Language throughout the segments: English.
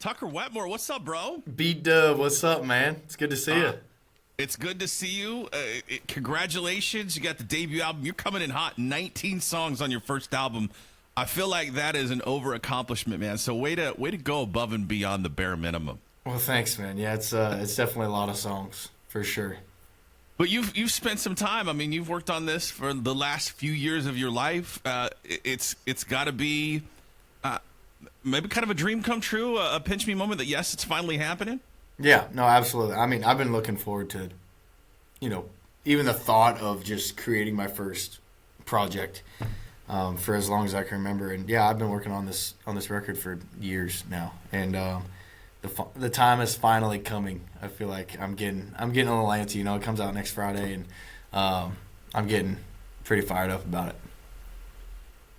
Tucker Wetmore, what's up, bro? B-Dub, what's up, man? It's good to see you. It's good to see you. Congratulations. You got the debut album. You're coming in hot. 19 songs on your first album. I feel like that is an over-accomplishment, man. So way to go above and beyond the bare minimum. Well, thanks, man. Yeah, it's definitely a lot of songs, for sure. But you've spent some time. I mean, you've worked on this for the last few years of your life. It's got to be maybe kind of a dream come true, a pinch me moment that, yes, it's finally happening. Yeah, no, absolutely. I mean, I've been looking forward to, even the thought of just creating my first project for as long as I can remember. And yeah, I've been working on this record for years now, and the time is finally coming. I feel like I'm getting a little antsy. It comes out next Friday, and I'm getting pretty fired up about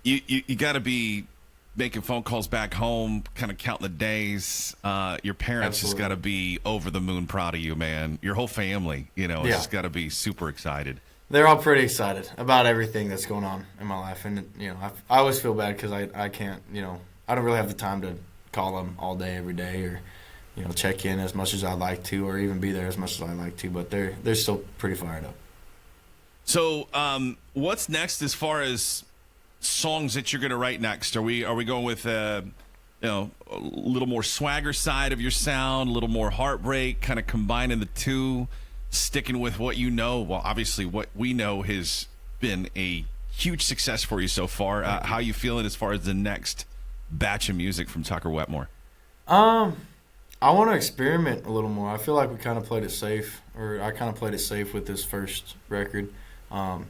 it. You got to be making phone calls back home, kind of counting the days. Your parents just got to be over the moon proud of you, man. Your whole family, just got to be super excited. They're all pretty excited about everything that's going on in my life. And, I always feel bad because I can't, I don't really have the time to call them all day, every day, or, check in as much as I'd like to, or even be there as much as I'd like to. But they're still pretty fired up. So what's next as far as songs that you're going to write next? Are we going with a little more swagger side of your sound, a little more heartbreak, kind of combining the two, sticking with what you know? Well, obviously what we know has been a huge success for you so far. How you feeling as far as the next batch of music from Tucker Wetmore? I want to experiment a little more. I feel like we kind of played it safe, or I kind of played it safe with this first record. And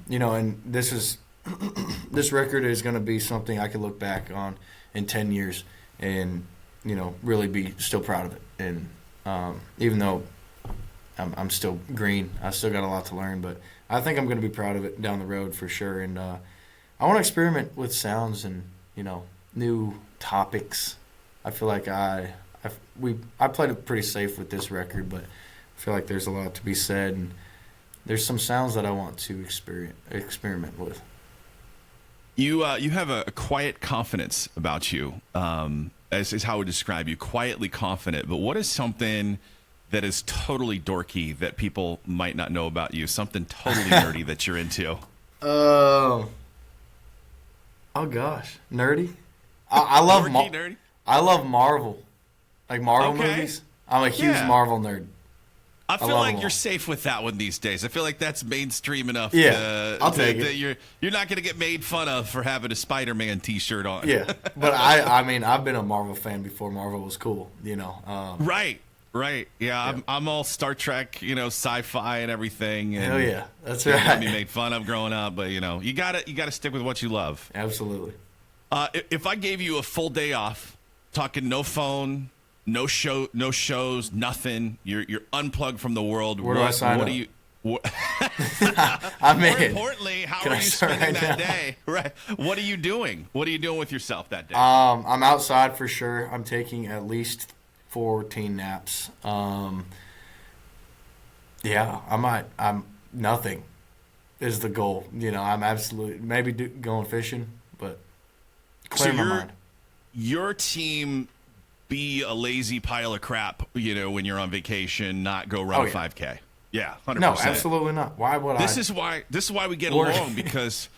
this record is going to be something I can look back on in 10 years and, really be still proud of it. And even though I'm still green, I still got a lot to learn, but I think I'm going to be proud of it down the road for sure. And I want to experiment with sounds and, new topics. I feel like I played it pretty safe with this record, but I feel like there's a lot to be said, and there's some sounds that I want to experiment with. You have a quiet confidence about you, as is how I would describe you, quietly confident. But what is something that is totally dorky that people might not know about you, something totally nerdy that you're into? Oh gosh, nerdy. I love nerdy. I love Marvel, like Marvel movies. I'm a huge Marvel nerd. I feel like you're safe with that one these days. I feel like that's mainstream enough. Yeah, I'll take it. You're not going to get made fun of for having a Spider-Man T-shirt on. Yeah, but I mean, I've been a Marvel fan before Marvel was cool. Right. Yeah, I'm all Star Trek, sci-fi and everything. And hell yeah, that's right. Got me made fun of growing up, but you gotta stick with what you love. Absolutely. If I gave you a full day off, talking no phone, no shows, nothing. You're unplugged from the world. Where do I sign up? I'm in. More importantly, how are you spending that day? Right. What are you doing? What are you doing with yourself that day? I'm outside for sure. I'm taking at least 14 naps. Yeah, I'm nothing is the goal. I'm absolutely maybe going fishing, but clear my mind. Your team be a lazy pile of crap, when you're on vacation, not go run a 5K. Yeah, 100%. No, absolutely not. Why would This is why we get along, because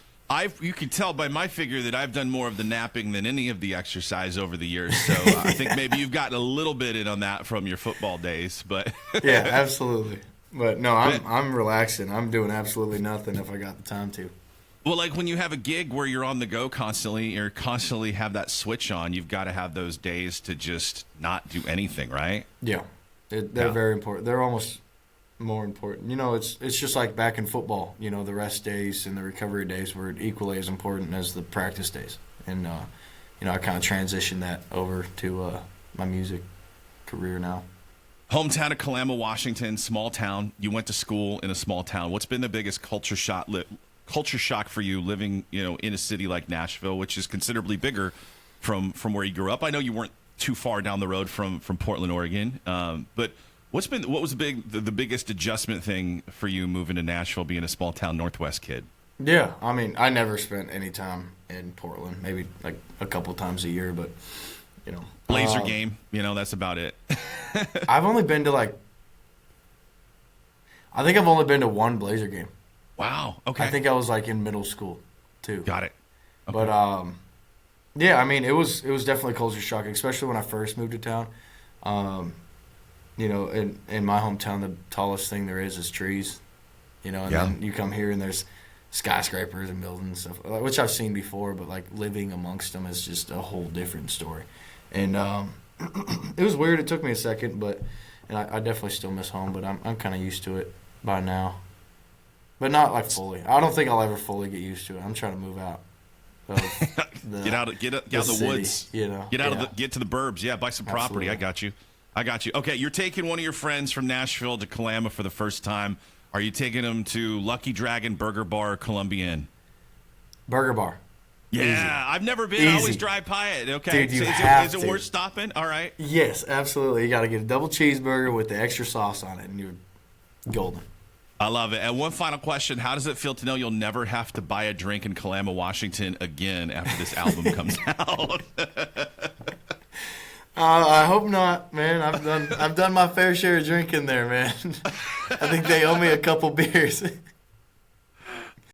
you can tell by my figure that I've done more of the napping than any of the exercise over the years. So I think maybe you've gotten a little bit in on that from your football days, but yeah, absolutely. But no, I'm relaxing. I'm doing absolutely nothing if I got the time to. Well, like when you have a gig where you're on the go constantly, or constantly have that switch on, you've got to have those days to just not do anything, right? Yeah, they're very important. They're almost more important. It's just like back in football. The rest days and the recovery days were equally as important as the practice days. And I kind of transitioned that over to my music career now. Hometown of Kalama, Washington, small town. You went to school in a small town. What's been the biggest culture shock for you living, in a city like Nashville, which is considerably bigger from where you grew up? I know you weren't too far down the road from Portland, Oregon, but what was the biggest adjustment thing for you moving to Nashville, being a small town Northwest kid? Yeah, I mean, I never spent any time in Portland, maybe like a couple times a year, but Blazer game, that's about it. I've only been to I think I've only been to one Blazer game. Wow. Okay. I think I was in middle school too. Got it. Okay. But yeah, I mean, it was definitely culture shock, especially when I first moved to town. In my hometown, the tallest thing there is trees. And then you come here and there's skyscrapers and buildings and stuff, which I've seen before, but living amongst them is just a whole different story. And it was weird. It took me a second, and I definitely still miss home, but I'm kind of used to it by now. But not fully. I don't think I'll ever fully get used to it. I'm trying to move out. Get out of the woods. Get to the burbs. Yeah, buy some property. Absolutely. I got you. Okay, you're taking one of your friends from Nashville to Kalama for the first time. Are you taking them to Lucky Dragon Burger Bar or Columbia Inn? Burger Bar. Yeah, easy. I've never been. Easy. I always drive by it. Okay, dude, is it worth stopping? All right. Yes, absolutely. You got to get a double cheeseburger with the extra sauce on it, and you're golden. I love it. And one final question. How does it feel to know you'll never have to buy a drink in Kalama, Washington again after this album comes out? I hope not, man. I've done my fair share of drinking there, man. I think they owe me a couple beers.